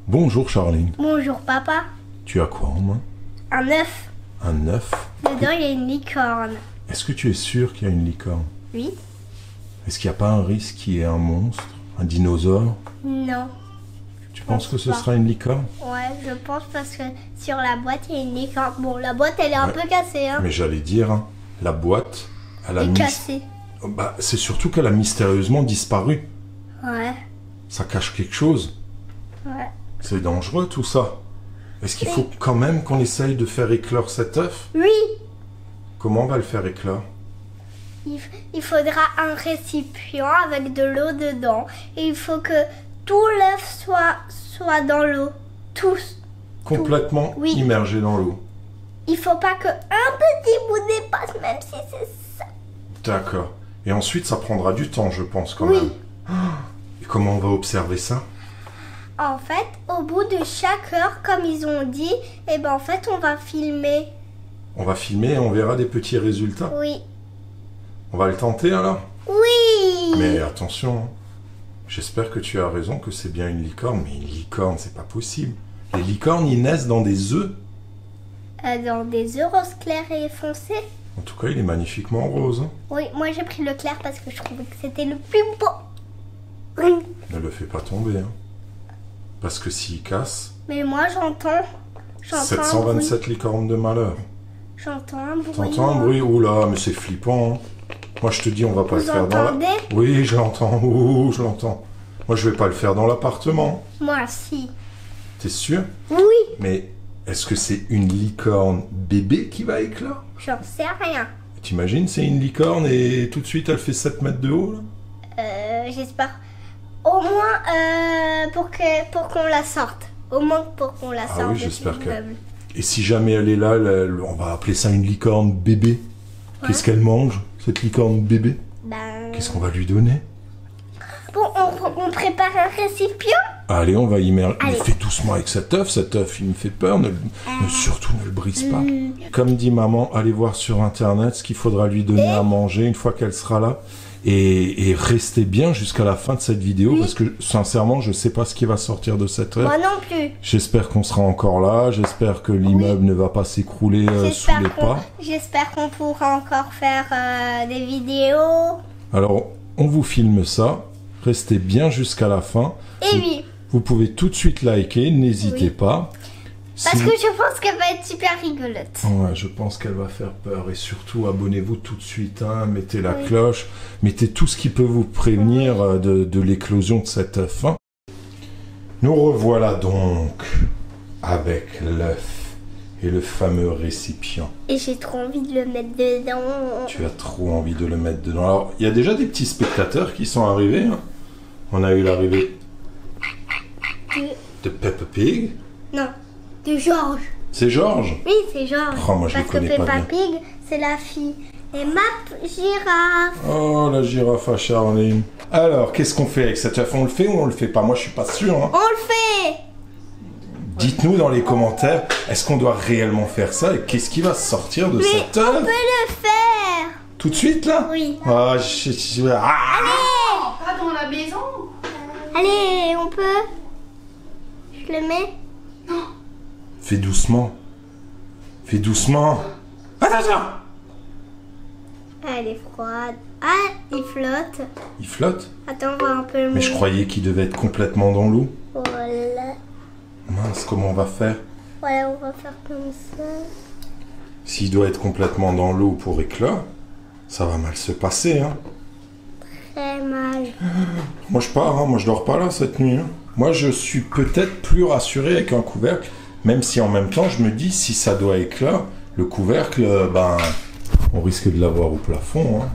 Bonjour Charline. Bonjour papa. Tu as quoi en main? Un œuf. Un œuf? Dedans il y a une licorne. Est-ce que tu es sûr qu'il y a une licorne? Oui. Est-ce qu'il n'y a pas un risque qu'il y ait un monstre? Un dinosaure? Non. Tu penses que ce pas. sera une licorne? Ouais, je pense parce que sur la boîte il y a une licorne. Bon, la boîte elle est un peu cassée hein. Mais j'allais dire, hein, la boîte, elle a Elle est cassée. Bah, c'est surtout qu'elle a mystérieusement disparu. Ouais. Ça cache quelque chose. Ouais. C'est dangereux tout ça. Est-ce qu'il faut quand même qu'on essaye de faire éclore cet œuf? Oui. Comment on va le faire éclore? Il faudra un récipient avec de l'eau dedans. Et il faut que tout l'œuf soit dans l'eau. Tous. Complètement Oui. immergé dans l'eau. Il faut pas que un petit bout dépasse, même si c'est ça. D'accord. Et ensuite, ça prendra du temps, je pense, quand Oui. même. Et comment on va observer ça? En fait, au bout de chaque heure, comme ils ont dit, et ben en fait, on va filmer. On va filmer et on verra des petits résultats. Oui. On va le tenter alors? Oui. Mais attention, hein. J'espère que tu as raison, que c'est bien une licorne. Mais une licorne, c'est pas possible. Les licornes, ils naissent dans des œufs. Dans des œufs roses clairs et foncés. En tout cas, il est magnifiquement rose. Hein. Oui, moi j'ai pris le clair parce que je trouvais que c'était le plus beau. Ne le fais pas tomber. Hein. Parce que s'il casse, Mais moi j'entends un bruit. 727 licornes de malheur. J'entends un bruit. T'entends un bruit? Oula, mais c'est flippant. Hein. Moi, je te dis, on va pas le Vous faire dans la... entendez? Oui, je l'entends. Ouh, je l'entends. Moi, je vais pas le faire dans l'appartement. Moi si. T'es sûr? Oui. Mais est-ce que c'est une licorne bébé qui va éclore? J'en sais rien. T'imagines, c'est une licorne et tout de suite, elle fait 7 mètres de haut, là? J'espère. Au moins pour qu'on la sorte. Au moins pour qu'on la sorte. Ah oui, de j'espère cet qu'elle... immeuble. Et si jamais elle est là, on va appeler ça une licorne bébé. Qu'est-ce qu'elle mange, cette licorne bébé? Ben... Qu'est-ce qu'on va lui donner? Bon, on prépare un récipient. Allez, on va immerger. Mais Allez. fais doucement avec cet œuf, il me fait peur. Surtout, ne le brise pas. Comme dit maman, allez voir sur Internet ce qu'il faudra lui donner à manger une fois qu'elle sera là. Et restez bien jusqu'à la fin de cette vidéo, parce que sincèrement, je sais pas ce qui va sortir de cette œuf. Moi non plus. J'espère qu'on sera encore là. J'espère que l'immeuble ne va pas s'écrouler sous les pas. J'espère qu'on pourra encore faire des vidéos. Alors, on vous filme ça. Restez bien jusqu'à la fin. Et oui. Vous pouvez tout de suite liker, n'hésitez pas. Parce Si que je pense qu'elle va être super rigolote. Ouais, je pense qu'elle va faire peur. Et surtout, abonnez-vous tout de suite. Hein, mettez la cloche. Mettez tout ce qui peut vous prévenir de l'éclosion de cet œuf. Hein. Nous revoilà donc avec l'œuf et le fameux récipient. Et j'ai trop envie de le mettre dedans. Tu as trop envie de le mettre dedans. Alors, il y a déjà des petits spectateurs qui sont arrivés. Hein. On a eu l'arrivée de Peppa Pig. Non, de Georges. C'est Georges? Oui, c'est Georges. Oh, moi, je Parce le connais que pas Peppa bien. Pig, c'est la fille. Et ma girafe. Oh, la girafe à Charline. Alors, qu'est-ce qu'on fait avec cet œuf? On le fait ou on le fait pas? Moi, je suis pas sûr. Hein. On le fait. Dites-nous dans les commentaires, est-ce qu'on doit réellement faire ça? Et qu'est-ce qui va sortir de cet œuf? On peut le faire. Tout de suite, là? Oui. Ah, Pas dans la maison. Allez, on peut. Je le mets. Fais doucement. Fais doucement. Attention! Elle est froide. Ah, il flotte. Il flotte? Attends, on va un peu le Mais je croyais qu'il devait être complètement dans l'eau. Voilà. Mince, comment on va faire? Voilà, on va faire comme ça. S'il doit être complètement dans l'eau pour éclore, ça va mal se passer, hein. Très mal. Moi je pars, hein. Moi je dors pas là cette nuit. Hein. Moi je suis peut-être plus rassuré avec un couvercle, même si en même temps je me dis si ça doit éclore, le couvercle, ben, on risque de l'avoir au plafond. Hein.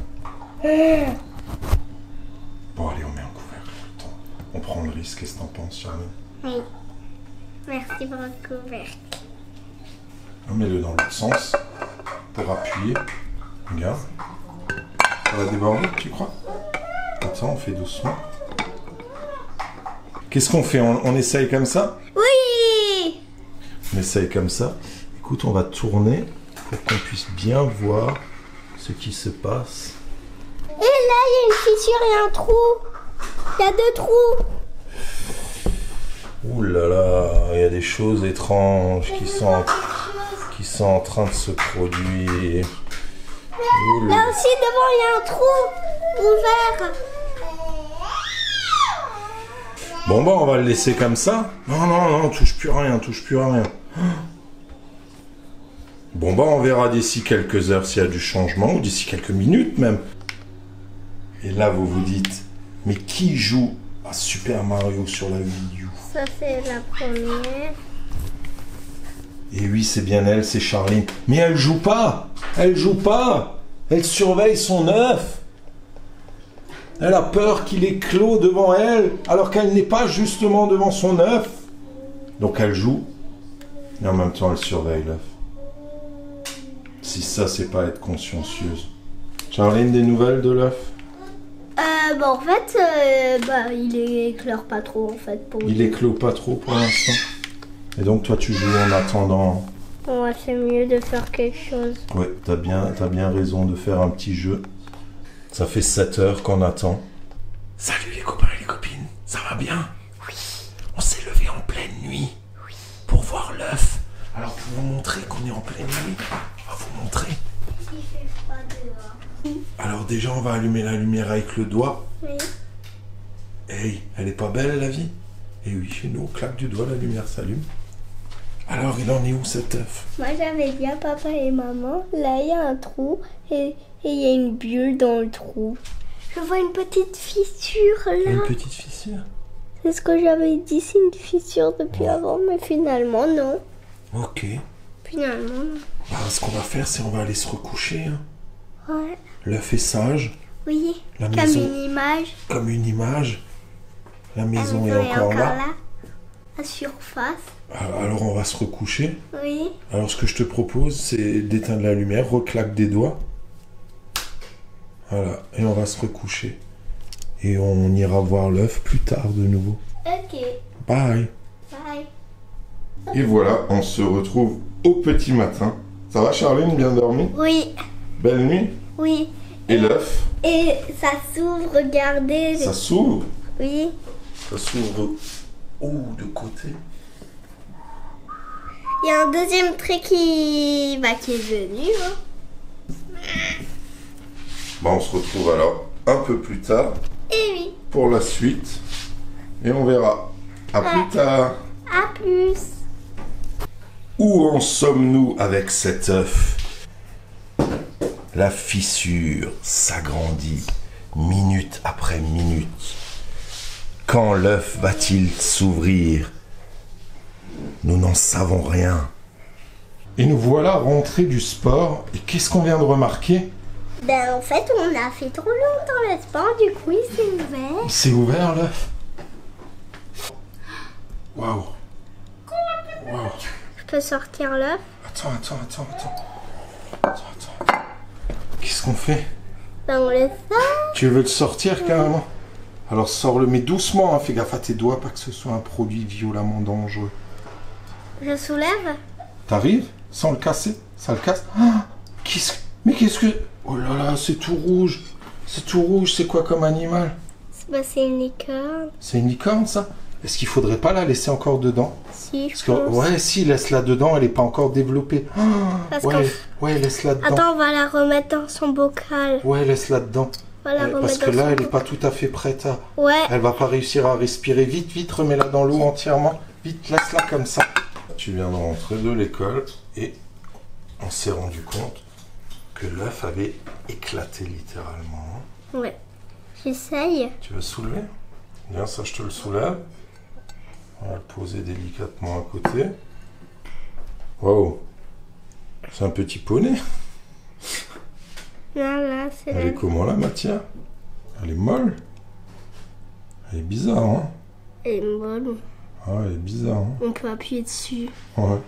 Bon allez, on met un couvercle. Attends, on prend le risque, qu'est-ce que t'en penses, Charlie? Oui. Merci pour le couvercle. On met-le dans l'autre sens pour appuyer. Regarde. Ça va déborder, tu crois? Attends, on fait doucement. Qu'est-ce qu'on fait? On essaye comme ça? Oui. On essaye comme ça. Écoute, on va tourner pour qu'on puisse bien voir ce qui se passe. Et là, il y a une fissure et un trou. Il y a 2 trous. Ouh là là, il y a des choses étranges qui sont en train de se produire. Ouh là. Là aussi, devant, il y a un trou ouvert. Bon bah on va le laisser comme ça. Non, non, non, touche plus à rien, touche plus à rien. Bon bah on verra d'ici quelques heures s'il y a du changement, ou d'ici quelques minutes même. Et là vous vous dites, mais qui joue à Super Mario sur la Wii U? Ça c'est la première. Et oui, c'est bien elle, c'est Charline. Mais elle joue pas. Elle joue pas. Elle surveille son œuf. Elle a peur qu'il éclose devant elle, alors qu'elle n'est pas justement devant son œuf. Donc elle joue, et en même temps elle surveille l'œuf. Si ça, c'est pas être consciencieuse. Charline, des nouvelles de l'œuf? Bah en fait, il éclaire pas trop en fait. Il éclot pas trop pour l'instant. Et donc toi tu joues en attendant. Ouais, c'est mieux de faire quelque chose. Ouais, t'as bien raison de faire un petit jeu. Ça fait 7 heures qu'on attend. Salut les copains et les copines, ça va bien? Oui. On s'est levé en pleine nuit. Oui. Pour voir l'œuf. Alors pour vous montrer qu'on est en pleine nuit, on va vous montrer. Il fait froid dehors. Alors déjà on va allumer la lumière avec le doigt. Oui. Hey, elle est pas belle la vie? Et oui, chez nous, on claque du doigt, la lumière s'allume. Alors il en est où cet œuf? Moi j'avais dit à papa et maman, là il y a un trou et il y a une bulle dans le trou. Je vois une petite fissure là. Une petite fissure? C'est ce que j'avais dit, c'est une fissure depuis avant, mais finalement non. Ok. Finalement non. Bah, ce qu'on va faire, c'est on va aller se recoucher. Hein. Ouais. L'œuf est sage. Oui, La comme maison. une image. Comme une image. La maison est est encore là. La surface. Alors on va se recoucher. Oui. Alors ce que je te propose, c'est d'éteindre la lumière, reclaque des doigts. Voilà, et on va se recoucher. Et on ira voir l'œuf plus tard de nouveau. Ok. Bye. Bye. Et voilà, on se retrouve au petit matin. Ça va Charline, bien dormi? Oui. Belle nuit? Oui. Et l'œuf? Et ça s'ouvre, regardez. Ça s'ouvre? Oui. Ça s'ouvre où de côté? Il y a un deuxième trait qui est venu. Hein. Bah, on se retrouve alors un peu plus tard Et oui. pour la suite. Et on verra. À plus tard. À plus. Où en sommes-nous avec cet œuf? La fissure s'agrandit minute après minute. Quand l'œuf va-t-il s'ouvrir? Nous n'en savons rien. Et nous voilà rentrés du sport. Et qu'est-ce qu'on vient de remarquer? Ben en fait on a fait trop longtemps le sport, du coup il s'est ouvert. Il s'est ouvert l'œuf. Waouh. Waouh. Je peux sortir l'œuf? Attends. Qu'est-ce qu'on fait? Ben on le sort. Tu veux le sortir carrément? Alors sors-le, mais doucement, hein. Fais gaffe à tes doigts, pas que ce soit un produit violemment dangereux. Je soulève? T'arrives sans le casser? Ça le casse? Ah, mais qu'est-ce que... Oh là là, c'est tout rouge. C'est tout rouge, c'est quoi comme animal? Ben, c'est une licorne. C'est une licorne ça? Est-ce qu'il faudrait pas la laisser encore dedans? Si, Parce je que, pense. ouais, si, laisse-la dedans, elle est pas encore développée. Ah, Parce ouais, laisse-la dedans. Attends, on va la remettre dans son bocal. Ouais, laisse-la dedans. On va la remettre Parce que dans là, son elle est bocal. pas tout à fait prête à... Ouais. Elle va pas réussir à respirer. Vite, remets-la dans l'eau entièrement. Vite, laisse-la comme ça. Tu viens de rentrer de l'école et on s'est rendu compte que l'œuf avait éclaté littéralement. Ouais. J'essaye. Tu veux soulever? Bien, ça je te le soulève. On va le poser délicatement à côté. Waouh! C'est un petit poney. Là, c'est Elle est comment la matière? Elle est molle. Elle est bizarre, hein? Elle est molle. Ah, elle est bizarre, hein? On peut appuyer dessus. Ouais.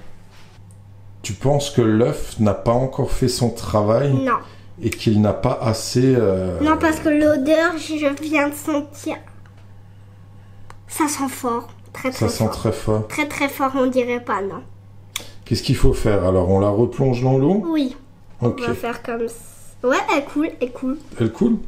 Tu penses que l'œuf n'a pas encore fait son travail? Non. Et qu'il n'a pas assez... Non, parce que l'odeur, je viens de sentir. Ça sent fort. Très Ça sent fort. très fort. Très très fort, on dirait pas, non. Qu'est-ce qu'il faut faire? Alors, on la replonge dans l'eau? Oui. Ok. On va faire comme ça. Ouais, elle coule, elle coule. Elle coule?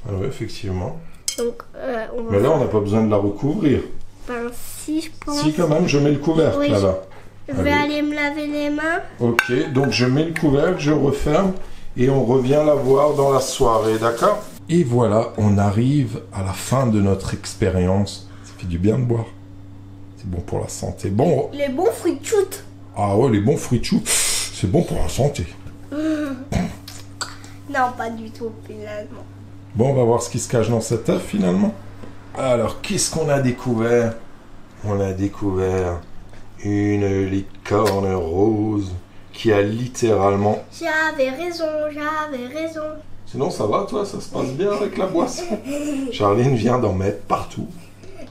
Ah ouais, effectivement. Donc, on va Mais là, faire- on n'a pas besoin de la recouvrir. Ben si, je pense. Si, quand même, je mets le couvercle Oui, là-bas. Je vais aller me laver les mains. Ok, donc je mets le couvercle, je referme et on revient la voir dans la soirée, d'accord? Et voilà, on arrive à la fin de notre expérience. Ça fait du bien de boire. C'est bon pour la santé. Bon. Les bons fruits de chute. Ah ouais, les bons fruits de chou, c'est bon pour la santé. Non, pas du tout, finalement. Bon, on va voir ce qui se cache dans cet œuf finalement. Alors, qu'est-ce qu'on a découvert? On a découvert une licorne rose qui a littéralement... J'avais raison, j'avais raison. Sinon, ça va, toi? Ça se passe bien avec la boisson? Charline vient d'en mettre partout.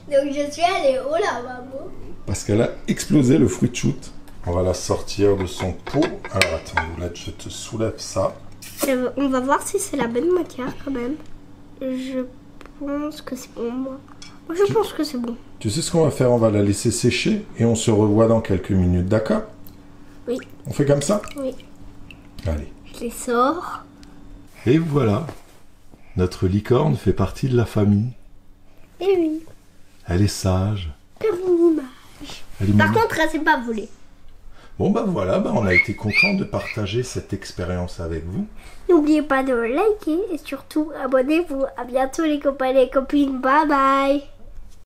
Donc je suis allée au lavabo. Parce qu'elle a explosé le fruit de shoot. On va la sortir de son pot. Alors, attends, Oulette, je te soulève ça. On va voir si c'est la bonne matière quand même. Je pense que c'est bon, moi. Moi, je pense que c'est bon. Tu sais ce qu'on va faire? On va la laisser sécher et on se revoit dans quelques minutes, d'accord? Oui. On fait comme ça? Oui. Allez. Je les sors. Et voilà. Notre licorne fait partie de la famille. Et oui. Elle est sage. Comme une image. Elle est Par mignonne. contre, elle s'est pas volée. Bon, bah voilà, bah, on a été content de partager cette expérience avec vous. N'oubliez pas de liker et surtout abonnez-vous. À bientôt les copains et les copines. Bye bye.